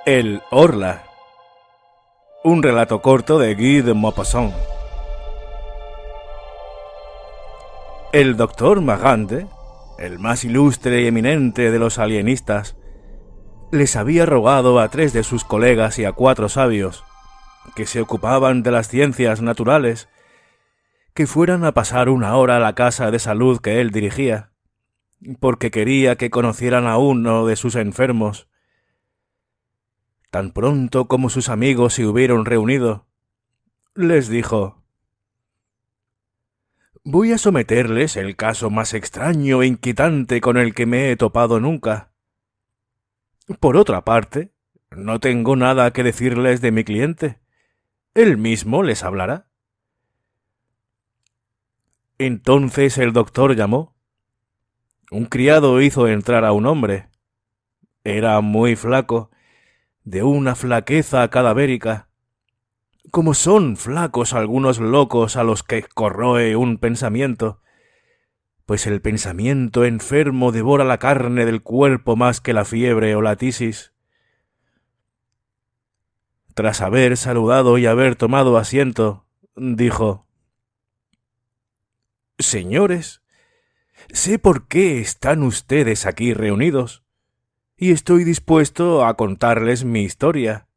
El Orla. Un relato corto de Guy de Maupassant. El doctor Magande, el más ilustre y eminente de los alienistas, les había rogado a 3 de sus colegas y a 4 sabios, que se ocupaban de las ciencias naturales, que fueran a pasar una hora a la casa de salud que él dirigía, porque quería que conocieran a uno de sus enfermos. Tan pronto como sus amigos se hubieron reunido, les dijo: «Voy a someterles el caso más extraño e inquietante con el que me he topado nunca. Por otra parte, no tengo nada que decirles de mi cliente. Él mismo les hablará». Entonces el doctor llamó. Un criado hizo entrar a un hombre. Era muy flaco, de una flaqueza cadavérica, como son flacos algunos locos a los que corroe un pensamiento, pues el pensamiento enfermo devora la carne del cuerpo más que la fiebre o la tisis. Tras haber saludado y haber tomado asiento, dijo: «Señores, sé por qué están ustedes aquí reunidos, y estoy dispuesto a contarles mi historia,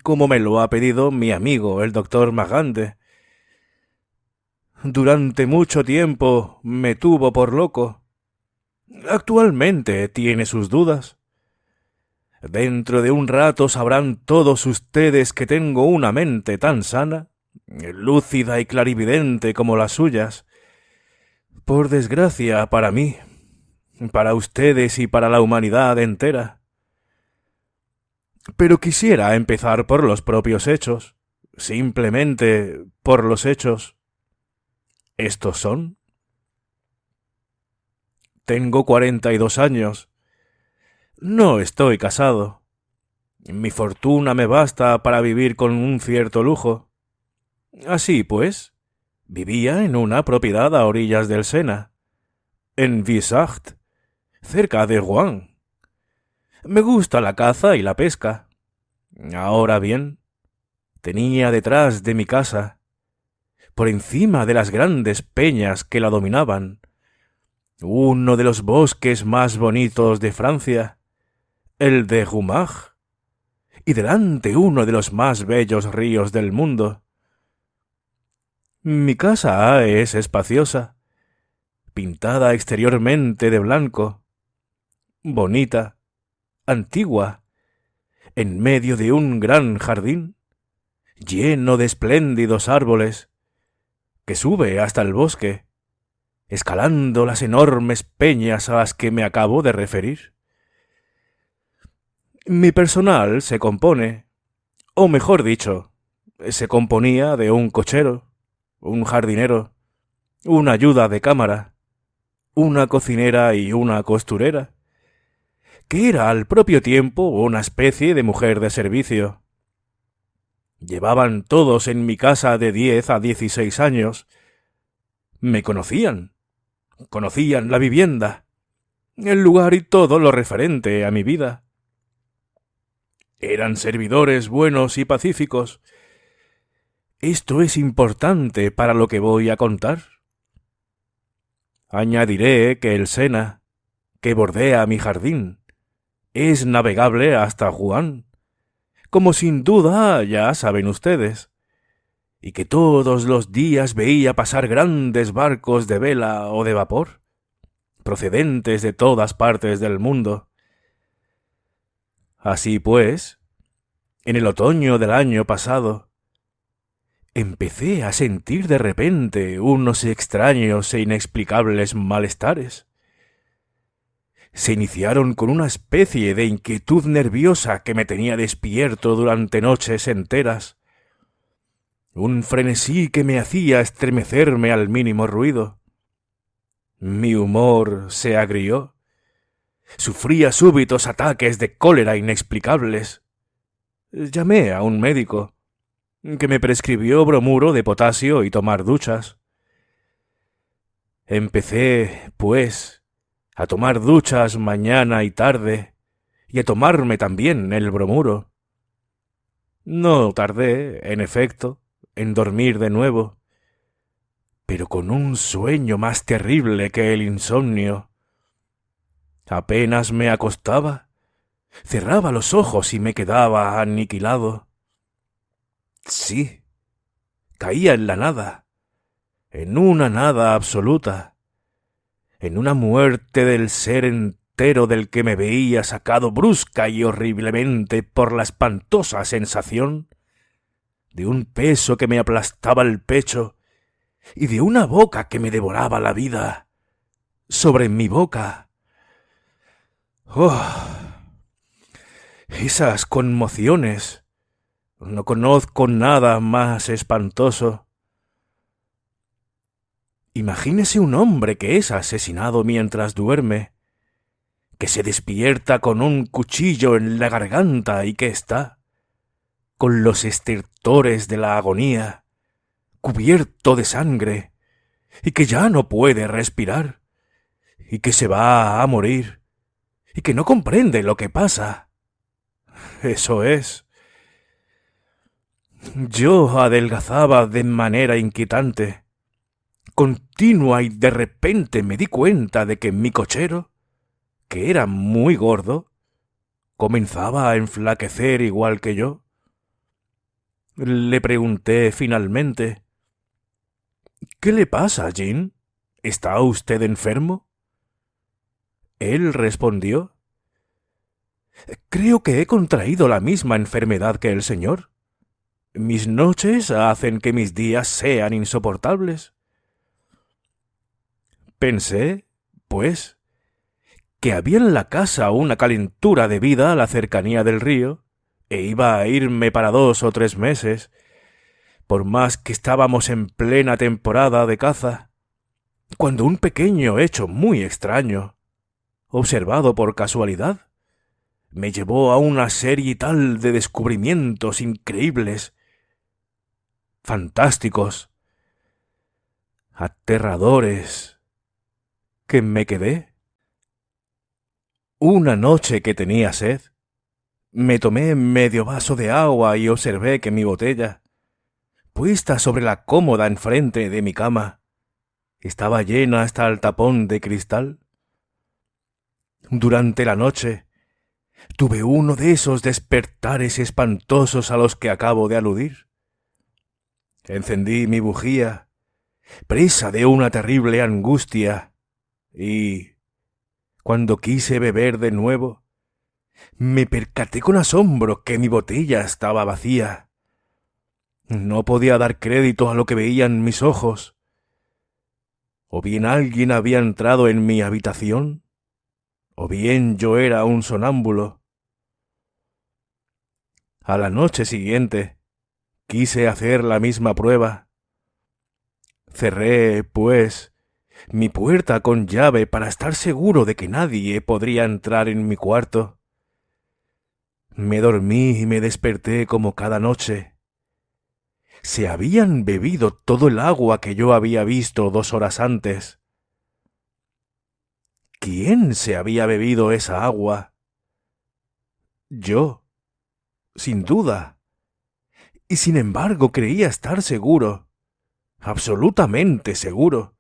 como me lo ha pedido mi amigo el doctor Magande. Durante mucho tiempo me tuvo por loco. Actualmente tiene sus dudas. Dentro de un rato sabrán todos ustedes que tengo una mente tan sana, lúcida y clarividente como las suyas. Por desgracia para mí, para ustedes y para la humanidad entera. Pero quisiera empezar por los propios hechos, simplemente por los hechos. Estos son: tengo 42 años. No estoy casado. Mi fortuna me basta para vivir con un cierto lujo. Así pues, vivía en una propiedad a orillas del Sena, en Visacht, cerca de Rouen. Me gusta la caza y la pesca. Ahora bien, tenía detrás de mi casa, por encima de las grandes peñas que la dominaban, uno de los bosques más bonitos de Francia, el de Rumach, y delante uno de los más bellos ríos del mundo. Mi casa es espaciosa, pintada exteriormente de blanco, bonita, antigua, en medio de un gran jardín, lleno de espléndidos árboles, que sube hasta el bosque, escalando las enormes peñas a las que me acabo de referir. Mi personal se compone, o mejor dicho, se componía de un cochero, un jardinero, una ayuda de cámara, una cocinera y una costurera, que era al propio tiempo una especie de mujer de servicio. Llevaban todos en mi casa de 10 a 16 años. Me conocían la vivienda, el lugar y todo lo referente a mi vida. Eran servidores buenos y pacíficos. Esto es importante para lo que voy a contar. Añadiré que el Sena, que bordea mi jardín, es navegable hasta Rouen, como sin duda ya saben ustedes, y que todos los días veía pasar grandes barcos de vela o de vapor, procedentes de todas partes del mundo. Así pues, en el otoño del año pasado, empecé a sentir de repente unos extraños e inexplicables malestares. Se iniciaron con una especie de inquietud nerviosa que me tenía despierto durante noches enteras, un frenesí que me hacía estremecerme al mínimo ruido. Mi humor se agrió. Sufría súbitos ataques de cólera inexplicables. Llamé a un médico, que me prescribió bromuro de potasio y tomar duchas. Empecé, pues, a tomar duchas mañana y tarde, y a tomarme también el bromuro. No tardé, en efecto, en dormir de nuevo, pero con un sueño más terrible que el insomnio. Apenas me acostaba, cerraba los ojos y me quedaba aniquilado. Sí, caía en la nada, en una nada absoluta, en una muerte del ser entero del que me veía sacado brusca y horriblemente por la espantosa sensación de un peso que me aplastaba el pecho y de una boca que me devoraba la vida. Sobre mi boca. ¡Oh! Esas conmociones. No conozco nada más espantoso. Imagínese un hombre que es asesinado mientras duerme, que se despierta con un cuchillo en la garganta y que está, con los estertores de la agonía, cubierto de sangre, y que ya no puede respirar, y que se va a morir, y que no comprende lo que pasa. Eso es. Yo adelgazaba de manera inquietante, continua, y de repente me di cuenta de que mi cochero, que era muy gordo, comenzaba a enflaquecer igual que yo. Le pregunté finalmente: «¿Qué le pasa, Jean? ¿Está usted enfermo?» Él respondió: «Creo que he contraído la misma enfermedad que el señor. Mis noches hacen que mis días sean insoportables». Pensé, pues, que había en la casa una calentura debida a la cercanía del río, e iba a irme para 2 o 3 meses, por más que estábamos en plena temporada de caza, cuando un pequeño hecho muy extraño, observado por casualidad, me llevó a una serie tal de descubrimientos increíbles, fantásticos, aterradores, que me quedé. Una noche que tenía sed, me tomé medio vaso de agua y observé que mi botella, puesta sobre la cómoda enfrente de mi cama, estaba llena hasta el tapón de cristal. Durante la noche tuve uno de esos despertares espantosos a los que acabo de aludir. Encendí mi bujía, presa de una terrible angustia, y, cuando quise beber de nuevo, me percaté con asombro que mi botella estaba vacía. No podía dar crédito a lo que veían mis ojos. O bien alguien había entrado en mi habitación, o bien yo era un sonámbulo. A la noche siguiente quise hacer la misma prueba. Cerré, pues, mi puerta con llave para estar seguro de que nadie podría entrar en mi cuarto. Me dormí y me desperté como cada noche. Se habían bebido todo el agua que yo había visto 2 horas antes. ¿Quién se había bebido esa agua? Yo, sin duda. Y sin embargo creía estar seguro, absolutamente seguro,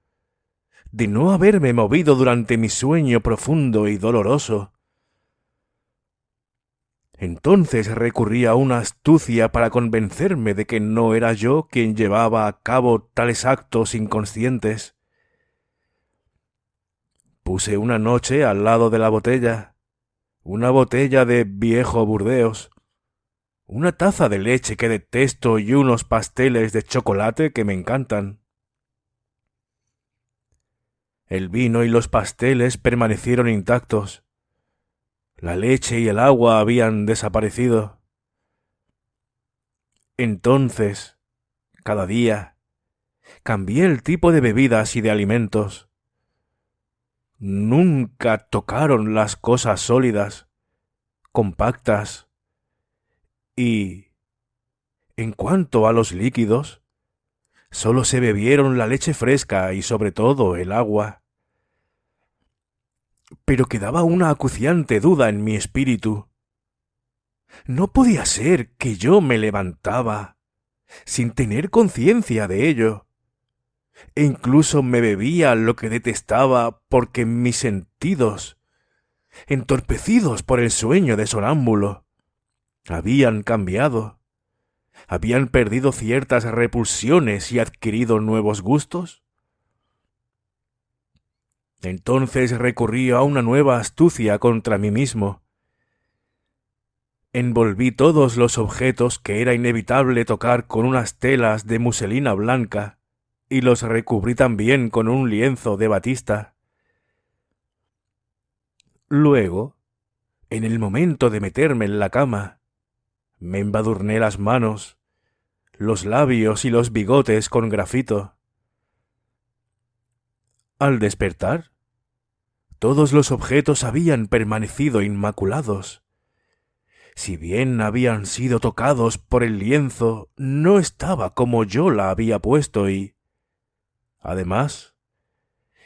de no haberme movido durante mi sueño profundo y doloroso. Entonces recurrí a una astucia para convencerme de que no era yo quien llevaba a cabo tales actos inconscientes. Puse una noche al lado de la botella, una botella de viejo Burdeos, una taza de leche que detesto y unos pasteles de chocolate que me encantan. El vino y los pasteles permanecieron intactos. La leche y el agua habían desaparecido. Entonces, cada día, cambié el tipo de bebidas y de alimentos. Nunca tocaron las cosas sólidas, compactas, y, en cuanto a los líquidos, solo se bebieron la leche fresca y sobre todo el agua. Pero quedaba una acuciante duda en mi espíritu. No podía ser que yo me levantaba sin tener conciencia de ello, e incluso me bebía lo que detestaba porque mis sentidos, entorpecidos por el sueño de sonámbulo, habían cambiado, habían perdido ciertas repulsiones y adquirido nuevos gustos. Entonces recurrí a una nueva astucia contra mí mismo. Envolví todos los objetos que era inevitable tocar con unas telas de muselina blanca y los recubrí también con un lienzo de batista. Luego, en el momento de meterme en la cama, me embadurné las manos, los labios y los bigotes con grafito. Al despertar, todos los objetos habían permanecido inmaculados. Si bien habían sido tocados por el lienzo, no estaba como yo la había puesto y, además,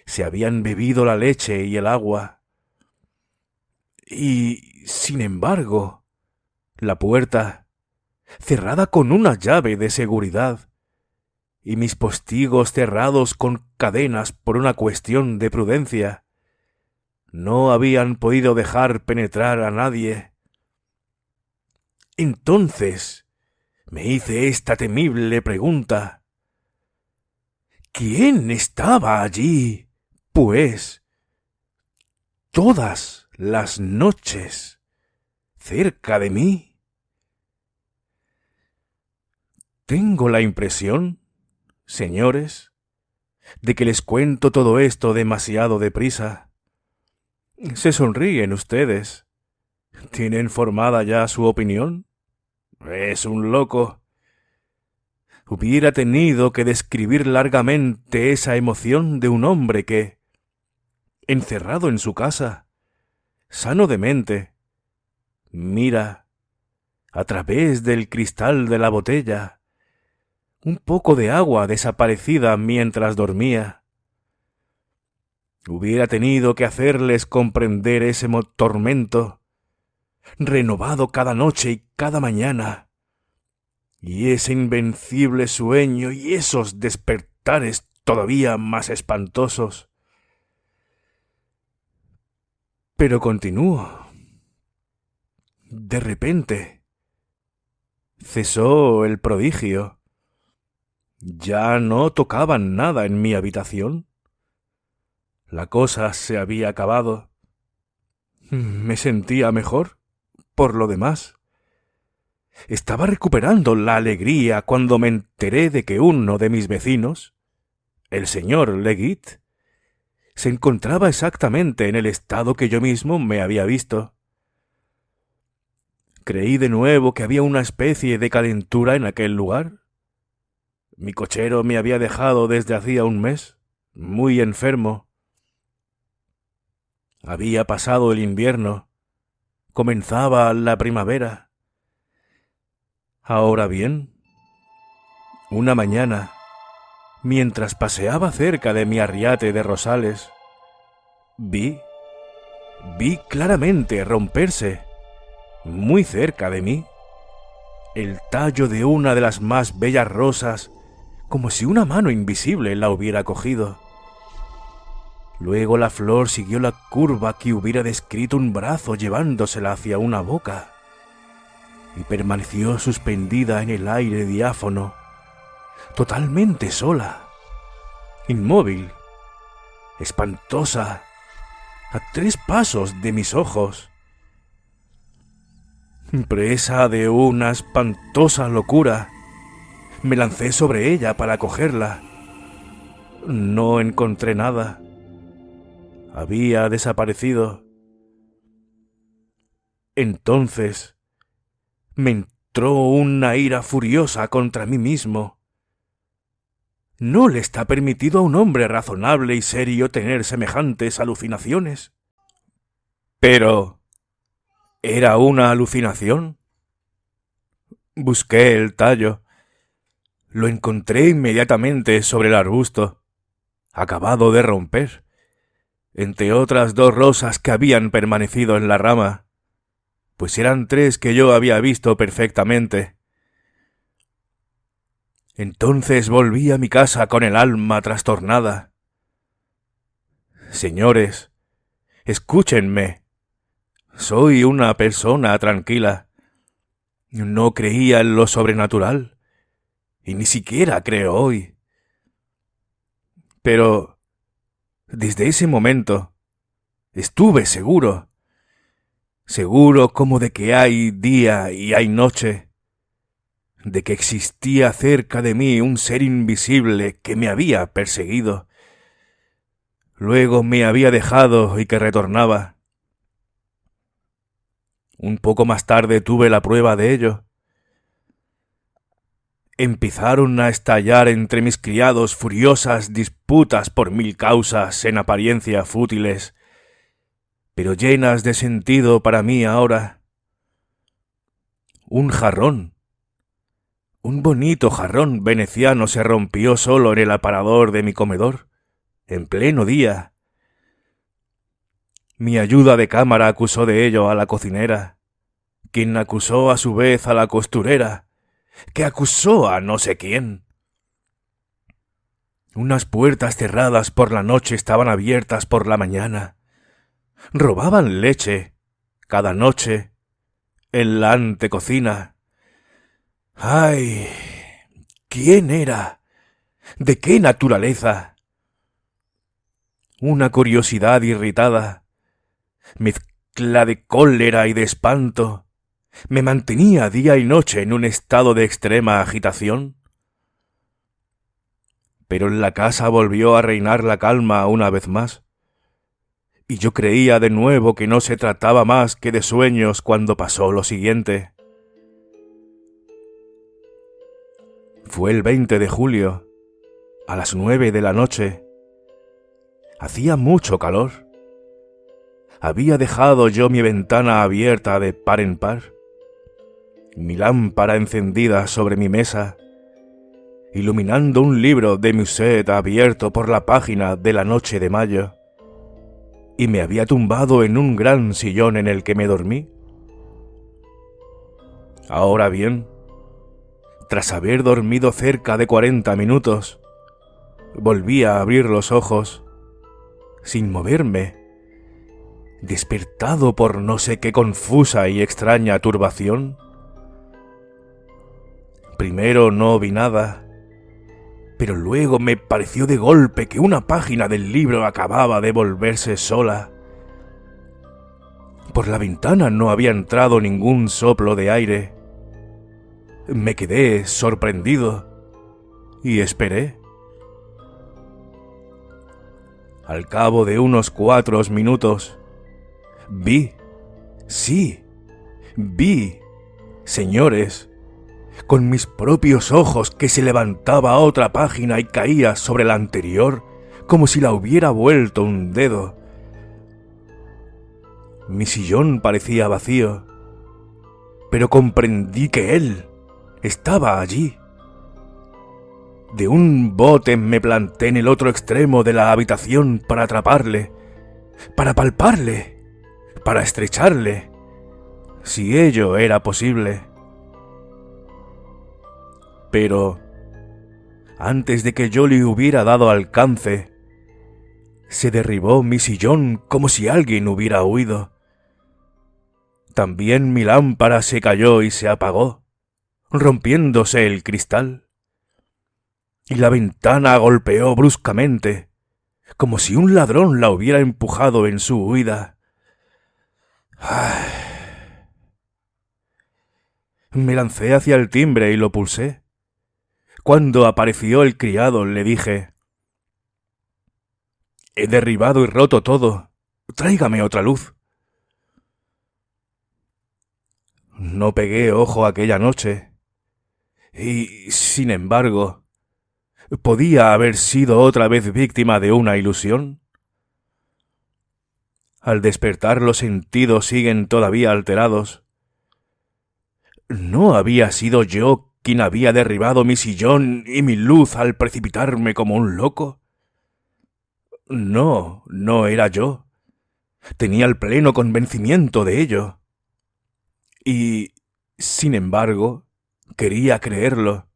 se habían bebido la leche y el agua. Y, sin embargo, la puerta, cerrada con una llave de seguridad, y mis postigos cerrados con cadenas por una cuestión de prudencia, no habían podido dejar penetrar a nadie. Entonces me hice esta temible pregunta: ¿quién estaba allí, pues, todas las noches cerca de mí? Tengo la impresión, señores, de que les cuento todo esto demasiado deprisa. Se sonríen ustedes. ¿Tienen formada ya su opinión? Es un loco. Hubiera tenido que describir largamente esa emoción de un hombre que, encerrado en su casa, sano de mente, mira, a través del cristal de la botella, un poco de agua desaparecida mientras dormía. Hubiera tenido que hacerles comprender ese tormento, renovado cada noche y cada mañana, y ese invencible sueño y esos despertares todavía más espantosos. Pero continúo. De repente, cesó el prodigio. Ya no tocaban nada en mi habitación. La cosa se había acabado. Me sentía mejor, por lo demás. Estaba recuperando la alegría cuando me enteré de que uno de mis vecinos, el señor Leggett, se encontraba exactamente en el estado que yo mismo me había visto. Creí de nuevo que había una especie de calentura en aquel lugar. Mi cochero me había dejado desde hacía un mes, muy enfermo. Había pasado el invierno, comenzaba la primavera. Ahora bien, una mañana, mientras paseaba cerca de mi arriate de rosales, vi claramente romperse, muy cerca de mí, el tallo de una de las más bellas rosas, como si una mano invisible la hubiera cogido. Luego la flor siguió la curva que hubiera descrito un brazo llevándosela hacia una boca, y permaneció suspendida en el aire diáfano, totalmente sola, inmóvil, espantosa, a 3 pasos de mis ojos. Presa de una espantosa locura, me lancé sobre ella para cogerla. No encontré nada. Había desaparecido. Entonces me entró una ira furiosa contra mí mismo. ¿No le está permitido a un hombre razonable y serio tener semejantes alucinaciones? Pero, ¿era una alucinación? Busqué el tallo. Lo encontré inmediatamente sobre el arbusto, acabado de romper, entre otras 2 rosas que habían permanecido en la rama, pues eran 3 que yo había visto perfectamente. Entonces volví a mi casa con el alma trastornada. Señores, escúchenme. Soy una persona tranquila. No creía en lo sobrenatural, y ni siquiera creo hoy. Pero desde ese momento estuve seguro como de que hay día y hay noche, de que existía cerca de mí un ser invisible que me había perseguido, luego me había dejado y que retornaba. Un poco más tarde tuve la prueba de ello. Empezaron a estallar entre mis criados furiosas disputas por 1000 causas en apariencia fútiles, pero llenas de sentido para mí ahora. Un jarrón, un bonito jarrón veneciano se rompió solo en el aparador de mi comedor, en pleno día. Mi ayuda de cámara acusó de ello a la cocinera, quien acusó a su vez a la costurera, que acusó a no sé quién. Unas puertas cerradas por la noche estaban abiertas por la mañana. Robaban leche, cada noche, en la antecocina. ¡Ay! ¿Quién era? ¿De qué naturaleza? Una curiosidad irritada, mezcla de cólera y de espanto, me mantenía día y noche en un estado de extrema agitación. Pero en la casa volvió a reinar la calma una vez más, y yo creía de nuevo que no se trataba más que de sueños cuando pasó lo siguiente. Fue el 20 de julio, a las 9 de la noche. Hacía mucho calor. Había dejado yo mi ventana abierta de par en par, mi lámpara encendida sobre mi mesa, iluminando un libro de Musset abierto por la página de La noche de mayo, y me había tumbado en un gran sillón en el que me dormí. Ahora bien, tras haber dormido cerca de 40 minutos, volví a abrir los ojos, sin moverme, despertado por no sé qué confusa y extraña turbación. Primero no vi nada, pero luego me pareció de golpe que una página del libro acababa de volverse sola. Por la ventana no había entrado ningún soplo de aire. Me quedé sorprendido y esperé. Al cabo de unos 4 minutos, vi, señores, con mis propios ojos que se levantaba otra página y caía sobre la anterior como si la hubiera vuelto un dedo. Mi sillón parecía vacío, pero comprendí que él estaba allí. De un bote me planté en el otro extremo de la habitación para atraparle, para palparle, para estrecharle, si ello era posible. Pero, antes de que yo le hubiera dado alcance, se derribó mi sillón como si alguien hubiera huido. También mi lámpara se cayó y se apagó, rompiéndose el cristal. Y la ventana golpeó bruscamente, como si un ladrón la hubiera empujado en su huida. ¡Ay! Me lancé hacia el timbre y lo pulsé. Cuando apareció el criado, le dije: «He derribado y roto todo. Tráigame otra luz». No pegué ojo aquella noche. Y, sin embargo, ¿podía haber sido otra vez víctima de una ilusión? Al despertar los sentidos siguen todavía alterados. ¿No había sido yo quien había derribado mi sillón y mi luz al precipitarme como un loco? No, no era yo. Tenía el pleno convencimiento de ello. Y, sin embargo, quería creerlo.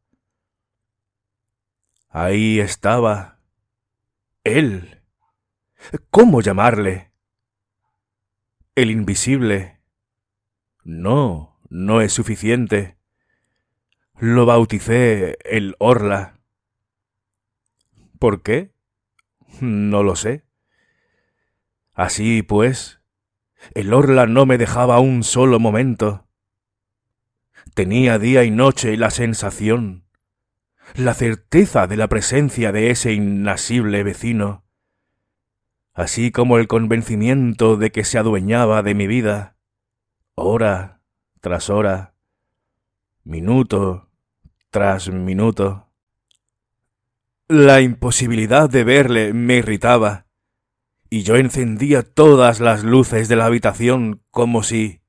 Ahí estaba. Él. ¿Cómo llamarle? El invisible. No, no es suficiente. Lo bauticé el Orla. ¿Por qué? No lo sé. Así pues, el Orla no me dejaba un solo momento. Tenía día y noche la sensación, la certeza de la presencia de ese innasible vecino, así como el convencimiento de que se adueñaba de mi vida, hora tras hora, minuto tras minuto. La imposibilidad de verle me irritaba, y yo encendía todas las luces de la habitación como si,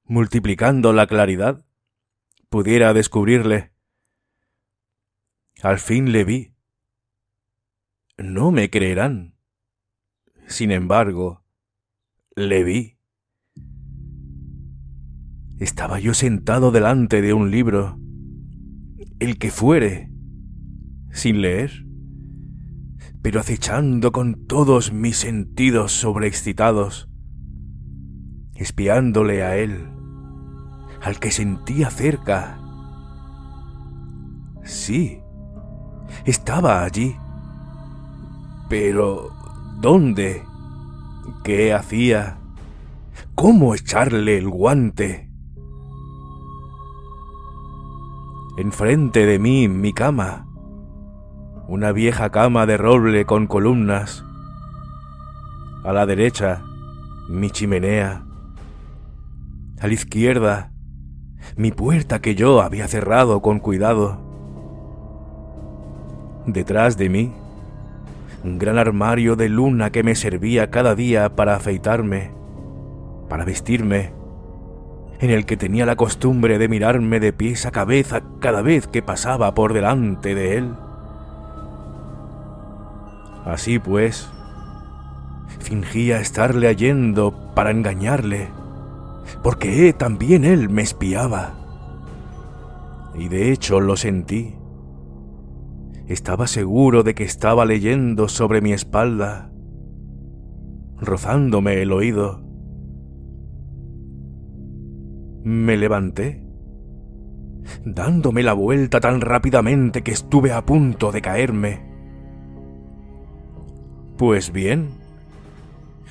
multiplicando la claridad, pudiera descubrirle. Al fin le vi. No me creerán. Sin embargo, le vi. Estaba yo sentado delante de un libro, el que fuere, sin leer, pero acechando con todos mis sentidos sobreexcitados, espiándole a él, al que sentía cerca. Sí, estaba allí. Pero, ¿dónde? ¿Qué hacía? ¿Cómo echarle el guante? Enfrente de mí, mi cama. Una vieja cama de roble con columnas. A la derecha, mi chimenea. A la izquierda, mi puerta que yo había cerrado con cuidado. Detrás de mí, un gran armario de luna que me servía cada día para afeitarme, para vestirme, en el que tenía la costumbre de mirarme de pies a cabeza cada vez que pasaba por delante de él. Así pues, fingía estar leyendo para engañarle, porque también él me espiaba. Y de hecho lo sentí. Estaba seguro de que estaba leyendo sobre mi espalda, rozándome el oído. Me levanté, dándome la vuelta tan rápidamente que estuve a punto de caerme. Pues bien,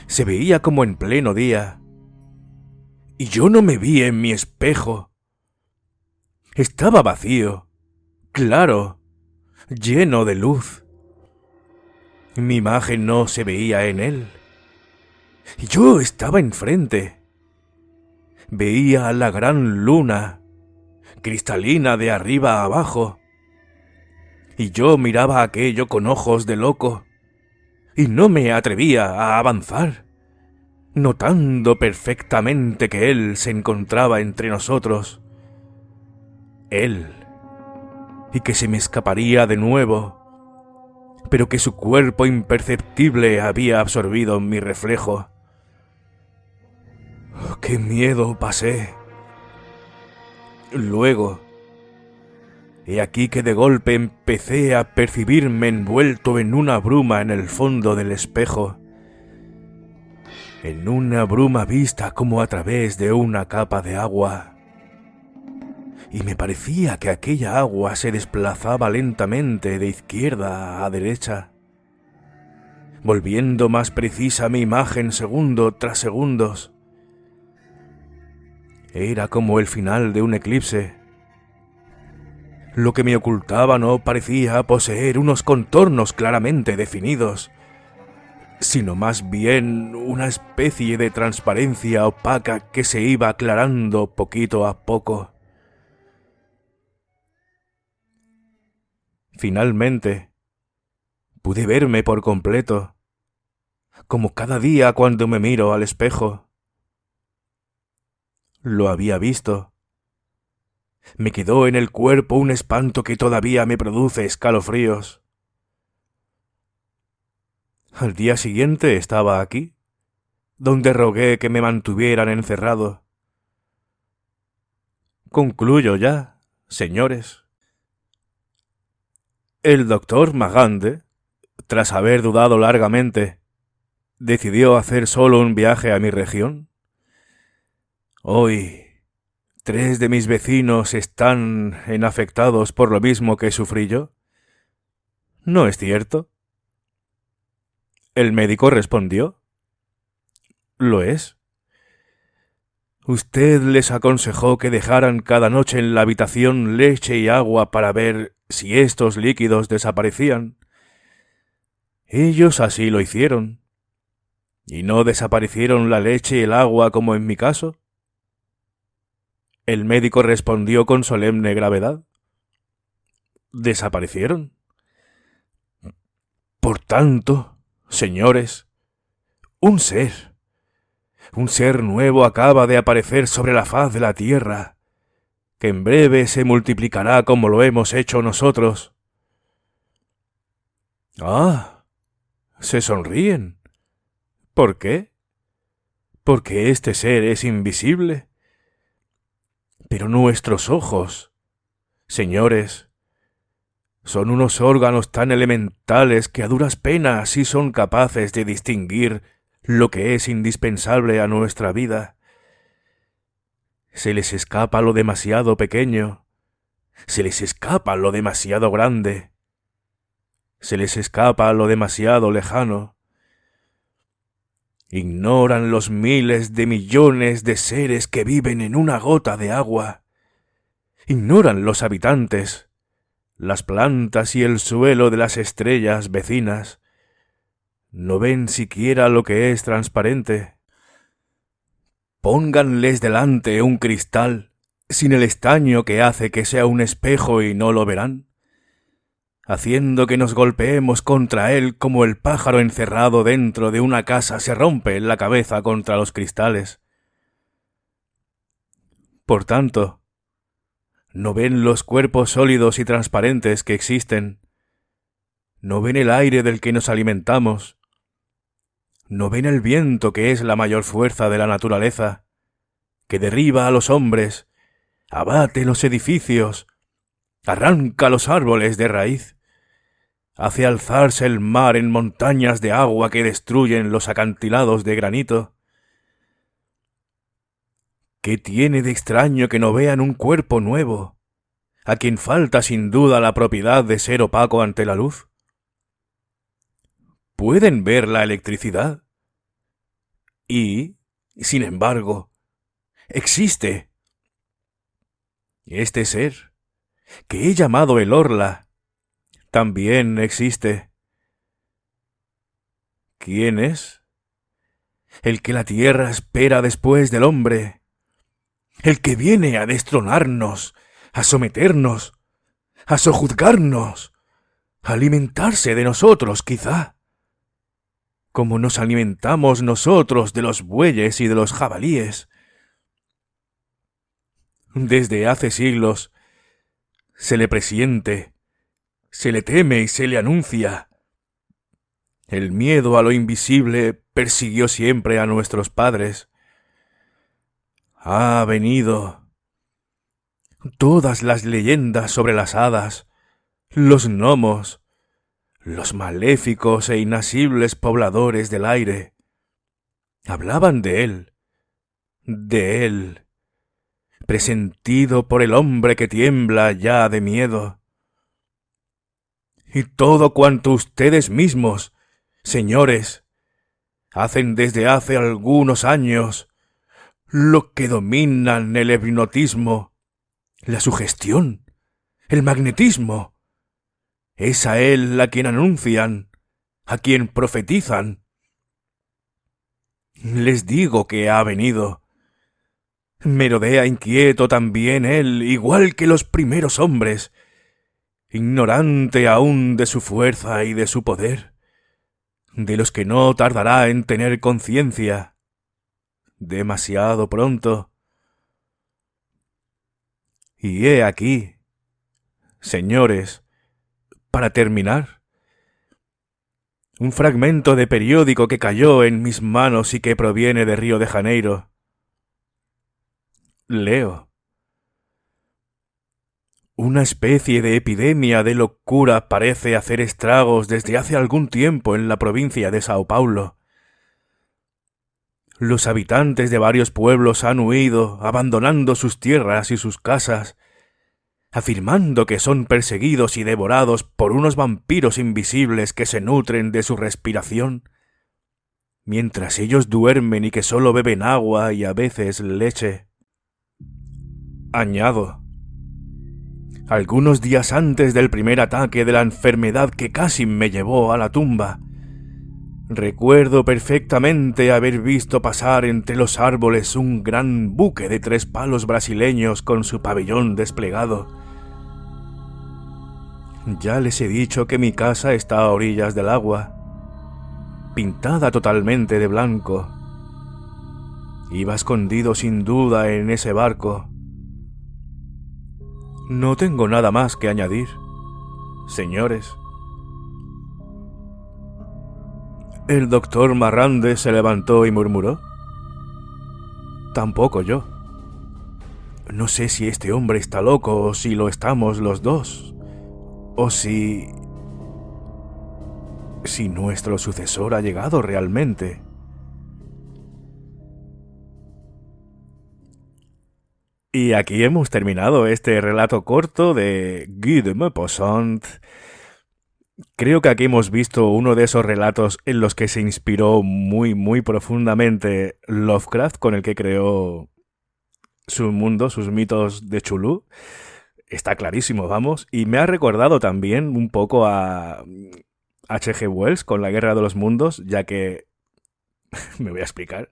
se veía como en pleno día, y yo no me vi en mi espejo. Estaba vacío, claro, lleno de luz. Mi imagen no se veía en él. Yo estaba enfrente. Veía la gran luna, cristalina de arriba a abajo, y yo miraba aquello con ojos de loco, y no me atrevía a avanzar, notando perfectamente que él se encontraba entre nosotros. Él, y que se me escaparía de nuevo, pero que su cuerpo imperceptible había absorbido mi reflejo. ¡Qué miedo pasé! Luego, he aquí que de golpe empecé a percibirme envuelto en una bruma en el fondo del espejo, en una bruma vista como a través de una capa de agua. Y me parecía que aquella agua se desplazaba lentamente de izquierda a derecha, volviendo más precisa mi imagen segundo tras segundos. Era como el final de un eclipse. Lo que me ocultaba no parecía poseer unos contornos claramente definidos, sino más bien una especie de transparencia opaca que se iba aclarando poquito a poco. Finalmente, pude verme por completo, como cada día cuando me miro al espejo. Lo había visto. Me quedó en el cuerpo un espanto que todavía me produce escalofríos. Al día siguiente estaba aquí, donde rogué que me mantuvieran encerrado. Concluyo ya, señores. El doctor Magande, tras haber dudado largamente, decidió hacer solo un viaje a mi región. Hoy, 3 de mis vecinos están afectados por lo mismo que sufrí yo. ¿No es cierto? El médico respondió. Lo es. Usted les aconsejó que dejaran cada noche en la habitación leche y agua para ver si estos líquidos desaparecían. Ellos así lo hicieron. ¿Y no desaparecieron la leche y el agua como en mi caso? El médico respondió con solemne gravedad. ¿Desaparecieron? Por tanto, señores, un ser nuevo acaba de aparecer sobre la faz de la tierra, que en breve se multiplicará como lo hemos hecho nosotros. Ah, se sonríen. ¿Por qué? Porque este ser es invisible. Pero nuestros ojos, señores, son unos órganos tan elementales que a duras penas sí son capaces de distinguir lo que es indispensable a nuestra vida. Se les escapa lo demasiado pequeño, se les escapa lo demasiado grande, se les escapa lo demasiado lejano. Ignoran los miles de millones de seres que viven en una gota de agua. Ignoran los habitantes, las plantas y el suelo de las estrellas vecinas. No ven siquiera lo que es transparente. Pónganles delante un cristal sin el estaño que hace que sea un espejo y no lo verán, haciendo que nos golpeemos contra él como el pájaro encerrado dentro de una casa se rompe la cabeza contra los cristales. Por tanto, no ven los cuerpos sólidos y transparentes que existen, no ven el aire del que nos alimentamos, no ven el viento que es la mayor fuerza de la naturaleza, que derriba a los hombres, abate los edificios, arranca los árboles de raíz, hace alzarse el mar en montañas de agua que destruyen los acantilados de granito. ¿Qué tiene de extraño que no vean un cuerpo nuevo, a quien falta sin duda la propiedad de ser opaco ante la luz? ¿Pueden ver la electricidad? Y, sin embargo, existe este ser, que he llamado el Orla, también existe. ¿Quién es? El que la tierra espera después del hombre, el que viene a destronarnos, a someternos, a sojuzgarnos, a alimentarse de nosotros, quizá, como nos alimentamos nosotros de los bueyes y de los jabalíes. Desde hace siglos se le presiente, se le teme y se le anuncia. El miedo a lo invisible persiguió siempre a nuestros padres. Ha venido. Todas las leyendas sobre las hadas, los gnomos, los maléficos e inasibles pobladores del aire, hablaban de él, presentido por el hombre que tiembla ya de miedo. Y todo cuanto ustedes mismos, señores, hacen desde hace algunos años, lo que dominan el hipnotismo, la sugestión, el magnetismo, es a él a quien anuncian, a quien profetizan. Les digo que ha venido. Merodea inquieto también él, igual que los primeros hombres, ignorante aún de su fuerza y de su poder, de los que no tardará en tener conciencia, demasiado pronto. Y he aquí, señores, para terminar, Un fragmento de periódico que cayó en mis manos y que proviene de Río de Janeiro. Leo. Una especie de epidemia de locura parece hacer estragos desde hace algún tiempo en la provincia de Sao Paulo. Los habitantes de varios pueblos han huido, abandonando sus tierras y sus casas, afirmando que son perseguidos y devorados por unos vampiros invisibles que se nutren de su respiración, mientras ellos duermen y que solo beben agua y a veces leche. Añado, algunos días antes del primer ataque de la enfermedad que casi me llevó a la tumba, recuerdo perfectamente haber visto pasar entre los árboles un gran buque de 3 palos brasileños con su pabellón desplegado. Ya les he dicho que mi casa está a orillas del agua, pintada totalmente de blanco. Iba escondido sin duda en ese barco. No tengo nada más que añadir, señores. El doctor Marrande se levantó y murmuró: tampoco yo. No sé si este hombre está loco o si lo estamos los dos. O si nuestro sucesor ha llegado realmente. Y aquí hemos terminado este relato corto de Guy de Maupassant. Creo que aquí hemos visto uno de esos relatos en los que se inspiró muy, muy profundamente Lovecraft, con el que creó su mundo, sus mitos de Chulú. Está clarísimo, vamos. Y me ha recordado también un poco a H.G. Wells con La Guerra de los Mundos, ya que me voy a explicar.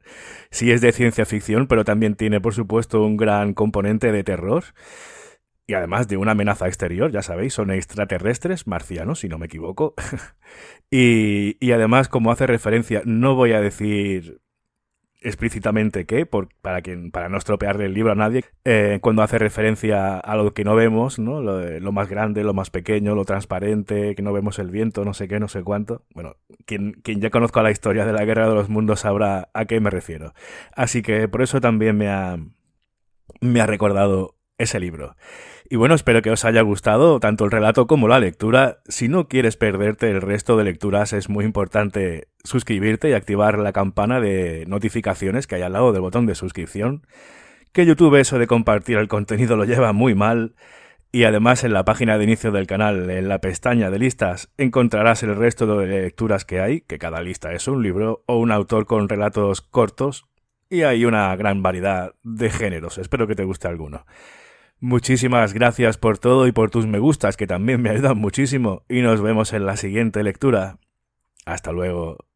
Sí es de ciencia ficción, pero también tiene, por supuesto, un gran componente de terror. Y además de una amenaza exterior, ya sabéis, son extraterrestres, marcianos, si no me equivoco. y además, como hace referencia, no voy a decir explícitamente qué, para no estropearle el libro a nadie, cuando hace referencia a lo que no vemos, ¿no? Lo más grande, lo más pequeño, lo transparente, que no vemos el viento, no sé qué, no sé cuánto. Bueno, quien ya conozca la historia de la Guerra de los Mundos sabrá a qué me refiero. Así que por eso también me ha recordado ese libro. Y bueno, espero que os haya gustado tanto el relato como la lectura. Si no quieres perderte el resto de lecturas, es muy importante suscribirte y activar la campana de notificaciones que hay al lado del botón de suscripción. Que YouTube eso de compartir el contenido lo lleva muy mal. Y además en la página de inicio del canal, en la pestaña de listas, encontrarás el resto de lecturas que hay, que cada lista es un libro o un autor con relatos cortos. Y hay una gran variedad de géneros. Espero que te guste alguno. Muchísimas gracias por todo y por tus me gustas, que también me ayudan muchísimo, y nos vemos en la siguiente lectura. Hasta luego.